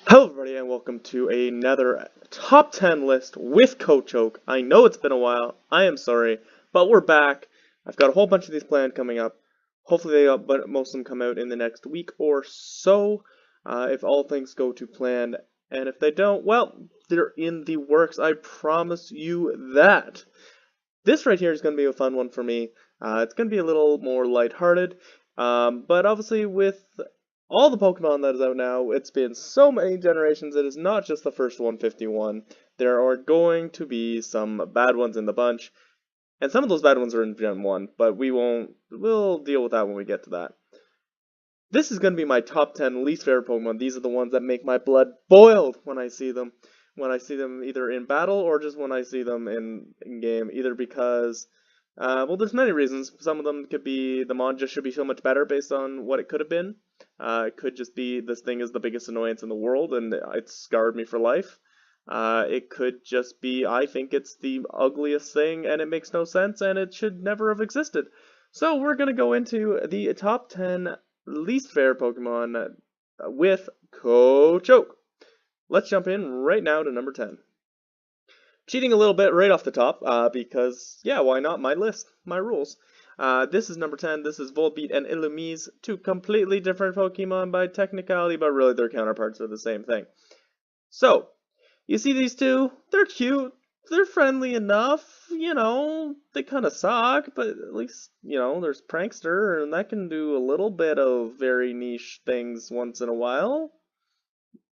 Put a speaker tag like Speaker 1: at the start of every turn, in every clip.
Speaker 1: Hello everybody and welcome to another top 10 list with Coach Oak. I know it's been a while, I am sorry, but we're back. I've got a whole bunch of these planned coming up. Hopefully but most of them come out in the next week or so, if all things go to plan. And if they don't, well, they're in the works, I promise you that. This right here is going to be a fun one for me. It's going to be a little more lighthearted, but obviously with all the Pokemon that is out now, it's been so many generations, it is not just the first 151. There are going to be some bad ones in the bunch, and some of those bad ones are in Gen 1, but we'll deal with that when we get to that. This is going to be my top 10 least favorite Pokemon. These are the ones that make my blood boil when I see them. When I see them either in battle or just when I see them in game. Either because, well, there's many reasons. Some of them could be the mon just should be so much better based on what it could have been. It could just be this thing is the biggest annoyance in the world and it's scarred me for life. It could just be I think it's the ugliest thing and it makes no sense and it should never have existed. So we're going to go into the top 10 least favorite Pokemon with Coach Oak. Let's jump in right now to number 10. Cheating a little bit right off the top, because, yeah, why not? My list, my rules. This is number 10. This is Volbeat and Illumise, two completely different Pokemon by technicality, but really their counterparts are the same thing. So, you see these two? They're cute. They're friendly enough. You know, they kind of suck, but at least, you know, there's Prankster, and that can do a little bit of very niche things once in a while.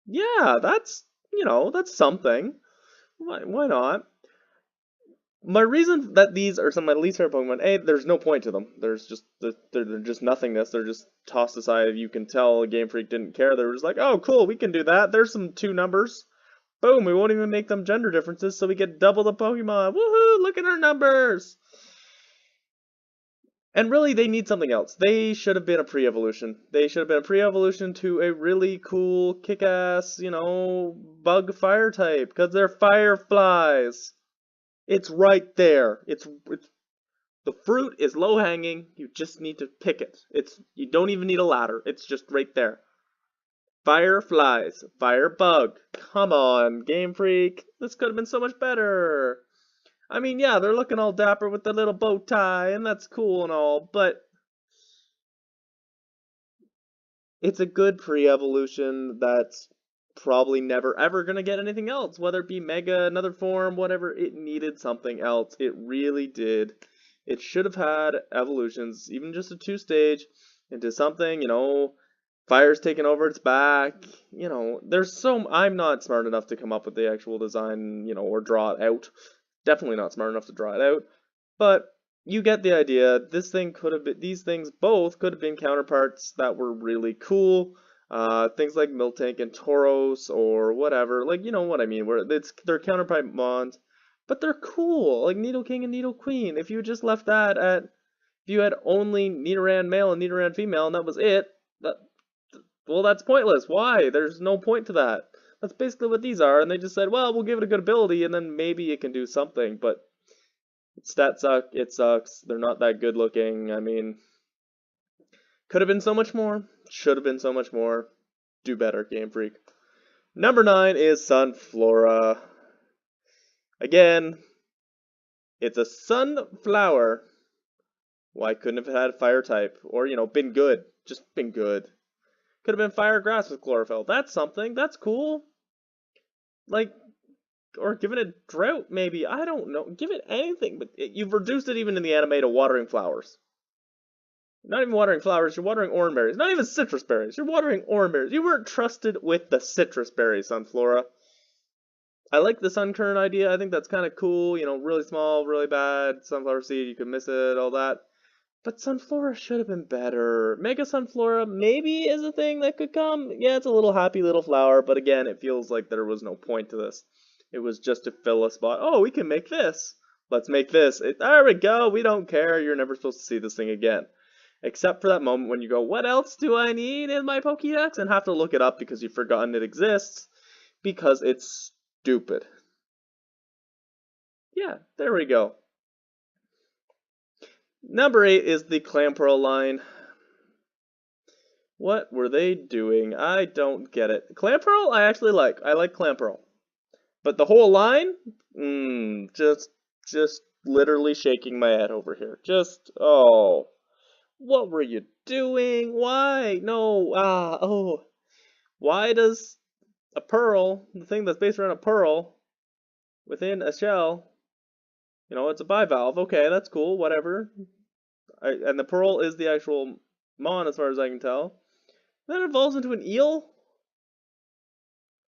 Speaker 1: Yeah, that's, you know, that's something. Why not? My reason that these are some of my least favorite Pokemon, A, there's no point to them. They're just nothingness. They're just tossed aside. You can tell Game Freak didn't care. They were just like, oh, cool, we can do that. There's some two numbers. Boom, we won't even make them gender differences, so we get double the Pokemon. Woohoo, look at our numbers. And really, they need something else. They should have been a pre-evolution. They should have been a pre-evolution to a really cool, kick-ass, you know, bug fire type, because they're fireflies. It's right there. It's the fruit is low-hanging. You just need to pick it. You don't even need a ladder. It's just right there. Fireflies, firebug. Come on, Game Freak. This could have been so much better. I mean, yeah, they're looking all dapper with the little bow tie, and that's cool and all, but it's a good pre-evolution that's probably never ever gonna get anything else, whether it be Mega, another form, whatever. It needed something else. It really did. It should have had evolutions, even just a two-stage, into something, you know, fire's taking over its back. You know, I'm not smart enough to come up with the actual design, you know, or draw it out. Definitely not smart enough to draw it out. But you get the idea. This thing could have been, these things both could have been counterparts that were really cool. Things like Miltank and Tauros or whatever. Like, you know what I mean, where they're counterpart mons, but they're cool. Like Nidoking and Nidoqueen. If you just left that at, if you had only Nidoran male and Nidoran female and that was it, well, that's pointless. Why? There's no point to that. That's basically what these are, and they just said, well, we'll give it a good ability, and then maybe it can do something, but stats suck, it sucks, they're not that good looking. I mean, could have been so much more, should have been so much more. Do better, Game Freak. Number 9 is Sunflora. Again, it's a sunflower. Why couldn't have had fire type? Or, you know, been good. Just been good. Could have been fire grass with chlorophyll. That's something. That's cool. Like, or give it a drought, maybe. I don't know. Give it anything, but you've reduced it even in the anime to watering flowers. Not even watering flowers, you're watering orange berries. Not even citrus berries, you're watering orange berries. You weren't trusted with the citrus berries, Sunflora. I like the sun current idea. I think that's kind of cool. You know, really small, really bad. Sunflower seed, you could miss it, all that. But Sunflora should have been better. Mega Sunflora maybe is a thing that could come. Yeah, it's a little happy little flower, but again, it feels like there was no point to this. It was just to fill a spot. Oh, we can make this. Let's make this. There we go. We don't care. You're never supposed to see this thing again. Except for that moment when you go, what else do I need in my Pokédex? And have to look it up because you've forgotten it exists. Because it's stupid. Yeah, there we go. Number 8 is the Clamperl line. What were they doing? I don't get it. Clamperl, I actually like. I like Clamperl. But the whole line? Just literally shaking my head over here. Just, oh. What were you doing? Why? No, oh. Why does a pearl, the thing that's based around a pearl, within a shell, it's a bivalve. Okay, that's cool, whatever. And the pearl is the actual mon, as far as I can tell. Then it evolves into an eel?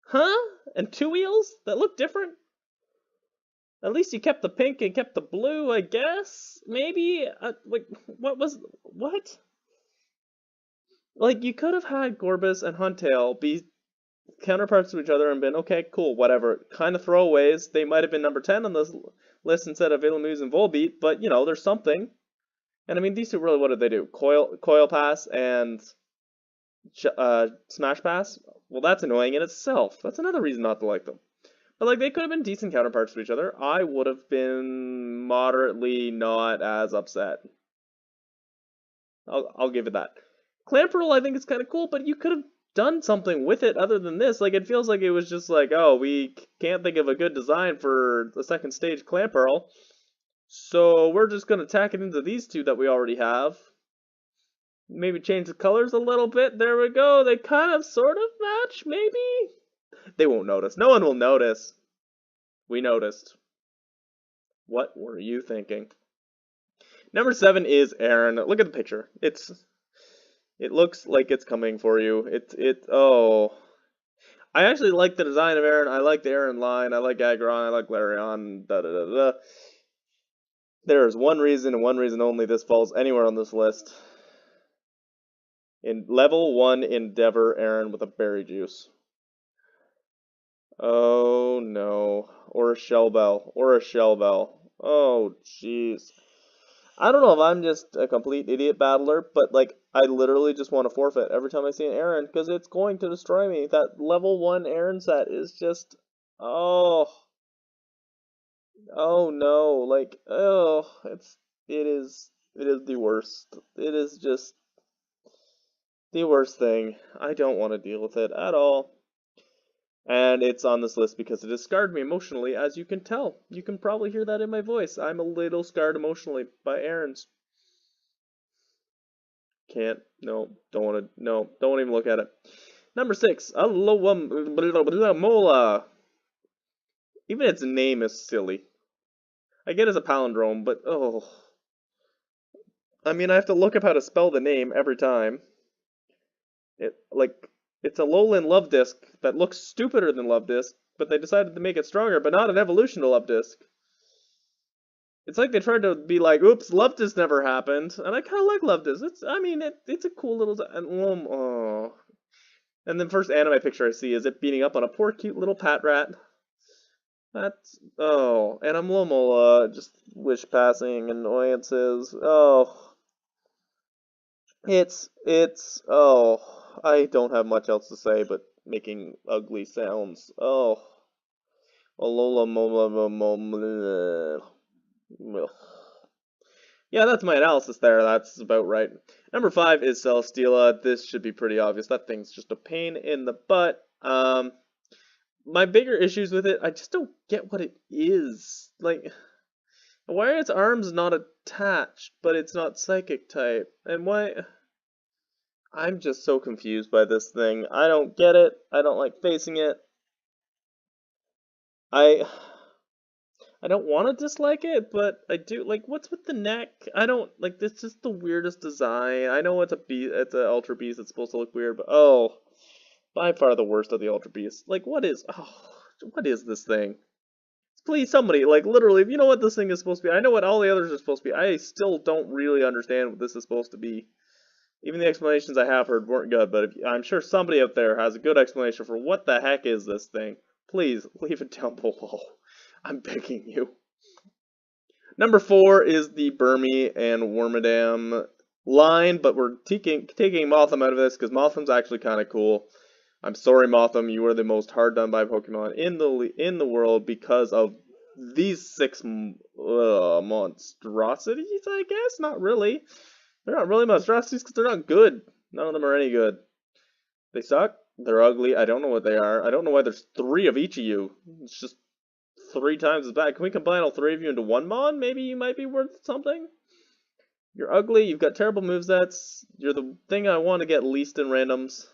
Speaker 1: Huh? And two eels that look different? At least you kept the pink and kept the blue, I guess? Maybe? Like, what? Like, you could have had Gorbis and Huntail be counterparts to each other and been, okay, cool, whatever. Kind of throwaways. They might have been number 10 on this list instead of Illumise and Volbeat, but, there's something. And I mean, these two really, what did they do? Coil Pass and Smash Pass? Well, that's annoying in itself. That's another reason not to like them. But, like, they could have been decent counterparts to each other. I would have been moderately not as upset. I'll give it that. Clamperl, I think, is kind of cool, but you could have done something with it other than this. Like, it feels like it was just like, oh, we can't think of a good design for the second stage Clamperl, so we're just going to tack it into these two that we already have. Maybe change the colors a little bit. There we go. They kind of sort of match, maybe? They won't notice. No one will notice. We noticed. What were you thinking? Number 7 is Aaron. Look at the picture. It looks like it's coming for you. Oh. I actually like the design of Aaron. I like the Aaron line. I like Aggron. I like Larion. There is one reason and one reason only this falls anywhere on this list. In level 1 Endeavor Aaron with a berry juice. Oh no. Or a Shellbell. Or a Shellbell. Oh jeez. I don't know if I'm just a complete idiot battler, but like I literally just want to forfeit every time I see an Aaron because it's going to destroy me. That level 1 Aaron set is just oh no, like it is the worst. It is just the worst thing. I don't want to deal with it at all. And it's on this list because it has scarred me emotionally, as you can tell. You can probably hear that in my voice. I'm a little scarred emotionally by Aaron's. Can't. No. Don't want to. No. Don't even look at it. Number 6. Alomola. Even its name is silly. I get it's a palindrome, but oh. I mean, I have to look up how to spell the name every time. It's a Alolan Luvdisc that looks stupider than Luvdisc, but they decided to make it stronger, but not an evolution to Luvdisc. It's like they tried to be like, oops, Luvdisc never happened, and I kind of like Luvdisc. It's a cool little... Oh. And the first anime picture I see is it beating up on a poor, cute little Patrat. That's... Oh. And Alomola, just wish-passing annoyances. Oh. Oh. I don't have much else to say, but making ugly sounds. Oh. Yeah, that's my analysis there. That's about right. Number 5 is Celesteela. This should be pretty obvious. That thing's just a pain in the butt. My bigger issues with it, I just don't get what it is. Like, why are its arms not attached, but it's not psychic type? And why... I'm just so confused by this thing. I don't get it. I don't like facing it. I don't want to dislike it, but I do. Like, what's with the neck? I don't like. This is the weirdest design. I know it's it's an Ultra Beast. It's supposed to look weird, but oh, by far the worst of the Ultra Beasts. Like, what is this thing? Please, somebody, like, literally, if you know what this thing is supposed to be, I know what all the others are supposed to be. I still don't really understand what this is supposed to be. Even the explanations I have heard weren't good, but I'm sure somebody out there has a good explanation for what the heck is this thing. Please, leave it down below. I'm begging you. Number 4 is the Burmy and Wormadam line, but we're taking Mothim out of this because Mothim's actually kind of cool. I'm sorry, Mothim, you are the most hard done by Pokemon in the world because of these 6 monstrosities, I guess? Not really. They're not really monstrosities because they're not good. None of them are any good. They suck. They're ugly. I don't know what they are. I don't know why there's 3 of each of you. It's just 3 times as bad. Can we combine all 3 of you into one Mon? Maybe you might be worth something? You're ugly. You've got terrible movesets. You're the thing I want to get least in randoms.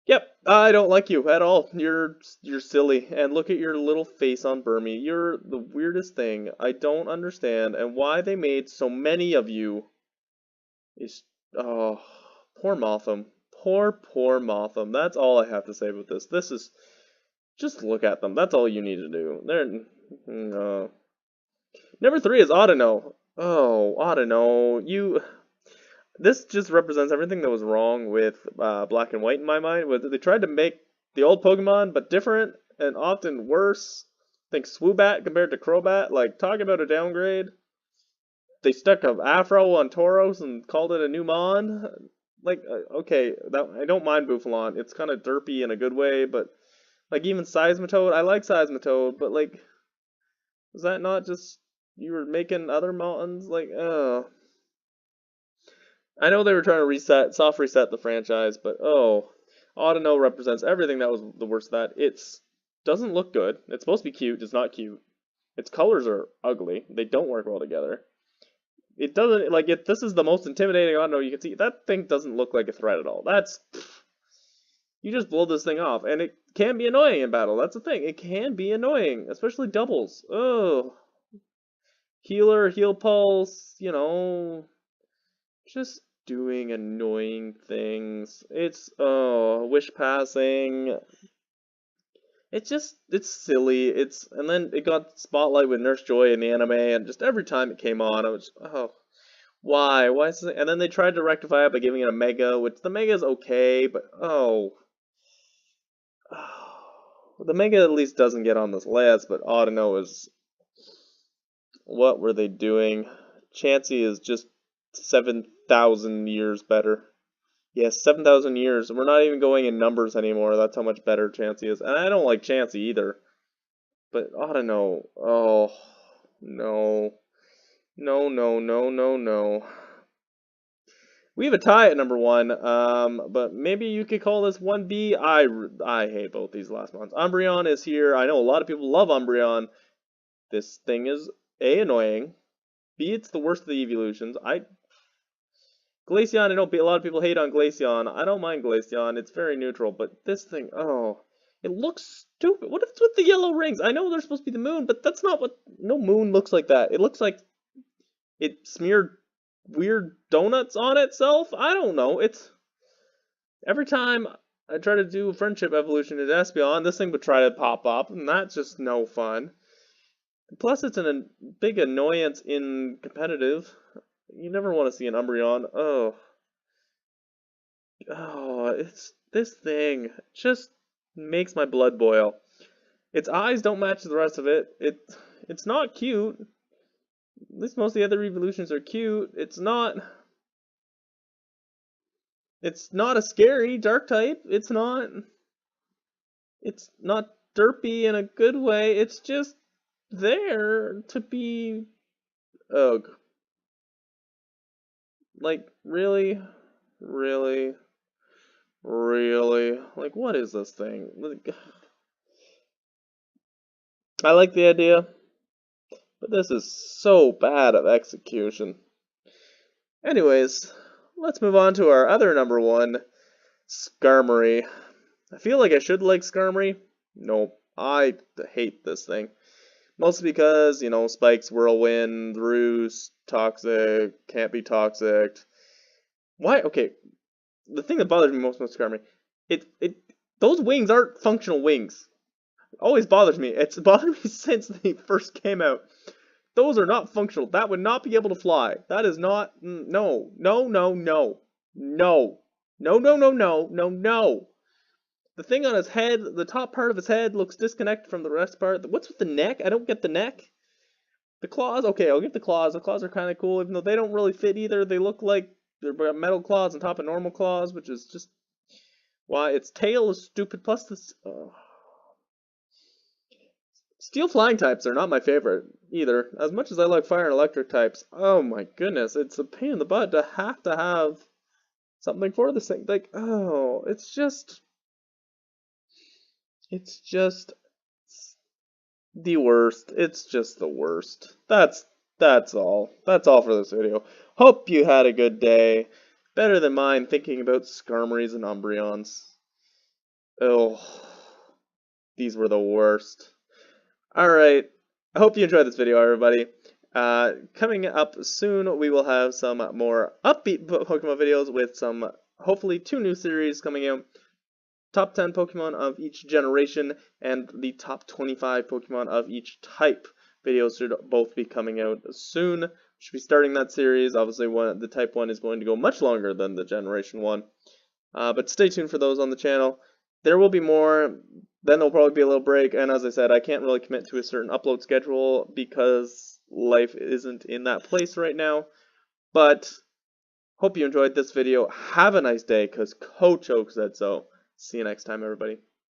Speaker 1: Yep, I don't like you at all. You're silly. And look at your little face on Burmy. You're the weirdest thing. I don't understand. And why they made so many of you is... Oh, poor Motham. Poor Motham. That's all I have to say about this. This is... Just look at them. That's all you need to do. They're... No. Number 3 is Audino. Oh, Audino. You... This just represents everything that was wrong with Black and White in my mind. They tried to make the old Pokemon, but different and often worse. Think Swoobat compared to Crobat. Like, talk about a downgrade. They stuck an Afro on Tauros and called it a new Mon. Like, okay, I don't mind Bouffalon. It's kind of derpy in a good way, but like even Seismitoad, I like Seismitoad, but like, was that not just you were making other Mons? Like, I know they were trying to soft reset the franchise, but Audino represents everything that was the worst of that. It doesn't look good. It's supposed to be cute. It's not cute. Its colors are ugly. They don't work well together. It doesn't, like, this is the most intimidating Audino you can see. That thing doesn't look like a threat at all. You just blow this thing off, and it can be annoying in battle. That's the thing. It can be annoying, especially doubles. Oh. Healer, heal pulse, just doing annoying things. It's wish passing. It's silly. And then it got spotlight with Nurse Joy in the anime, and just every time it came on, I was why is this? And then they tried to rectify it by giving it a Mega, which the Mega is okay, but the Mega at least doesn't get on this list. But Audino is, what were they doing? Chansey is just 7,000 years better. Yes, 7,000 years. We're not even going in numbers anymore. That's how much better Chansey is. And I don't like Chansey either. But Audino, oh, no. No. We have a tie at number 1, but maybe you could call this 1B. I hate both these last ones. Umbreon is here. I know a lot of people love Umbreon. This thing is A, annoying. B, it's the worst of the evolutions. Glaceon, I know a lot of people hate on Glaceon. I don't mind Glaceon. It's very neutral, but this thing, it looks stupid. What is with the yellow rings? I know they're supposed to be the moon, but that's not what... No moon looks like that. It looks like it smeared weird donuts on itself. I don't know. It's... Every time I try to do friendship evolution at Espeon, this thing would try to pop up, and that's just no fun. Plus, it's a big annoyance in competitive. You never want to see an Umbreon. It's this thing just makes my blood boil. Its eyes don't match the rest of it. It's not cute. At least most of the other evolutions are cute. It's not a scary dark type. It's not derpy in a good way. It's just there to be ugh. Like, really? Like, what is this thing? Like, I like the idea, but this is so bad at execution. Anyways, let's move on to our other number 1, Skarmory. I feel like I should like Skarmory. Nope, I hate this thing. Mostly because, Spikes, Whirlwind, Roost, Toxic, can't be Toxic. Why? Okay, the thing that bothers me most about Skarmory, those wings aren't functional wings. It always bothers me. It's bothered me since they first came out. Those are not functional. That would not be able to fly. That is not, no. The thing on his head, the top part of his head looks disconnected from the rest part. What's with the neck? I don't get the neck. The claws, okay, I'll give the claws. The claws are kind of cool, even though they don't really fit either. They look like they're metal claws on top of normal claws, which is just why its tail is stupid. Plus this, Steel flying types are not my favorite either. As much as I like fire and electric types, oh my goodness, it's a pain in the butt to have something for this thing. Like, oh, it's just the worst. It's just the worst. That's all. That's all for this video. Hope you had a good day. Better than mine thinking about Skarmories and Umbreons. Oh, these were the worst. Alright, I hope you enjoyed this video, everybody. Coming up soon, we will have some more upbeat Pokemon videos with some, hopefully, 2 new series coming out. Top 10 Pokemon of each generation, and the top 25 Pokemon of each type videos should both be coming out soon. We should be starting that series. Obviously, the type 1 is going to go much longer than the generation 1. But stay tuned for those on the channel. There will be more. Then there'll probably be a little break, and as I said, I can't really commit to a certain upload schedule because life isn't in that place right now. But hope you enjoyed this video. Have a nice day, because Coach Oak said so. See you next time, everybody.